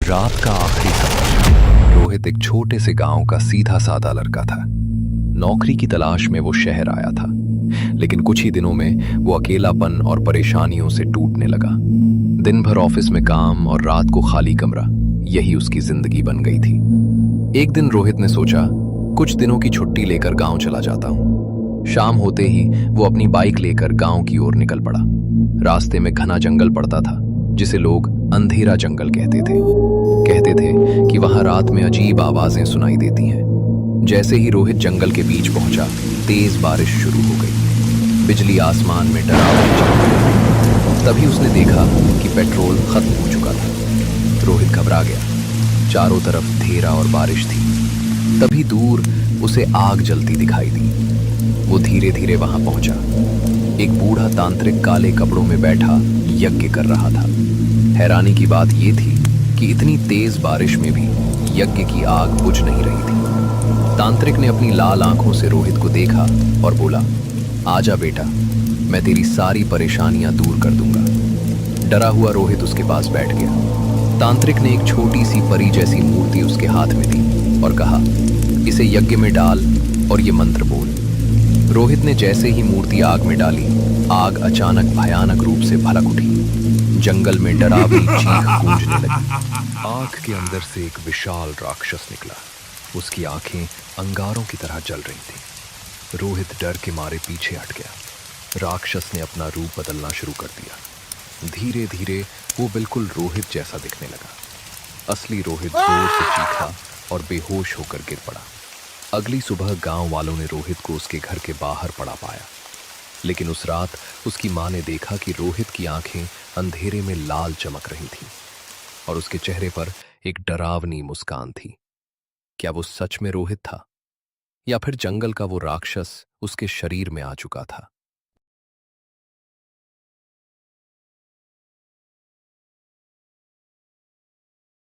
रात का आखिरी सफर। रोहित एक छोटे से गांव का सीधा साधा लड़का था। नौकरी की तलाश में वो शहर आया था, लेकिन कुछ ही दिनों में वो अकेलापन और परेशानियों से टूटने लगा। दिन भर ऑफिस में काम और रात को खाली कमरा, यही उसकी जिंदगी बन गई थी। एक दिन रोहित ने सोचा, कुछ दिनों की छुट्टी लेकर गांव चला जाता हूं। शाम होते ही वो अपनी बाइक लेकर गांव की ओर निकल पड़ा। रास्ते में घना जंगल पड़ता था, जिसे लोग अंधेरा जंगल कहते थे। कहते थे कि वहां रात में अजीब आवाजें सुनाई देती हैं। जैसे ही रोहित जंगल के बीच पहुंचा, तेज बारिश शुरू हो गई। बिजली आसमान में डरावनी चमक रही। तभी उसने देखा कि पेट्रोल खत्म हो चुका था। रोहित घबरा गया। चारों तरफ अंधेरा और बारिश थी। तभी दूर उसे आग जलती दिखाई दी। वो धीरे धीरे वहां पहुंचा। एक बूढ़ा तांत्रिक काले कपड़ों में बैठा यज्ञ कर रहा था। हैरानी की बात यह थी कि इतनी तेज बारिश में भी यज्ञ की आग बुझ नहीं रही थी। तांत्रिक ने अपनी लाल आंखों से रोहित को देखा और बोला, आजा बेटा, मैं तेरी सारी परेशानियां दूर कर दूंगा। डरा हुआ रोहित उसके पास बैठ गया। तांत्रिक ने एक छोटी सी परी जैसी मूर्ति उसके हाथ में दी और कहा, इसे यज्ञ में डाल और ये मंत्र बोल। रोहित ने जैसे ही मूर्ति आग में डाली, आग अचानक भयानक रूप से भड़क उठी। जंगल में डरावनी चीख गूंजने लगी। आग के अंदर से एक विशाल राक्षस निकला। उसकी आंखें अंगारों की तरह जल रही थीं। रोहित डर के मारे पीछे हट गया। राक्षस ने अपना रूप बदलना शुरू कर दिया। धीरे धीरे वो बिल्कुल रोहित जैसा दिखने लगा। असली रोहित जोर से चीखा और बेहोश होकर गिर पड़ा। अगली सुबह गांव वालों ने रोहित को उसके घर के बाहर पड़ा पाया। लेकिन उस रात उसकी मां ने देखा कि रोहित की आंखें अंधेरे में लाल चमक रही थीं और उसके चेहरे पर एक डरावनी मुस्कान थी। क्या वो सच में रोहित था, या फिर जंगल का वो राक्षस उसके शरीर में आ चुका था?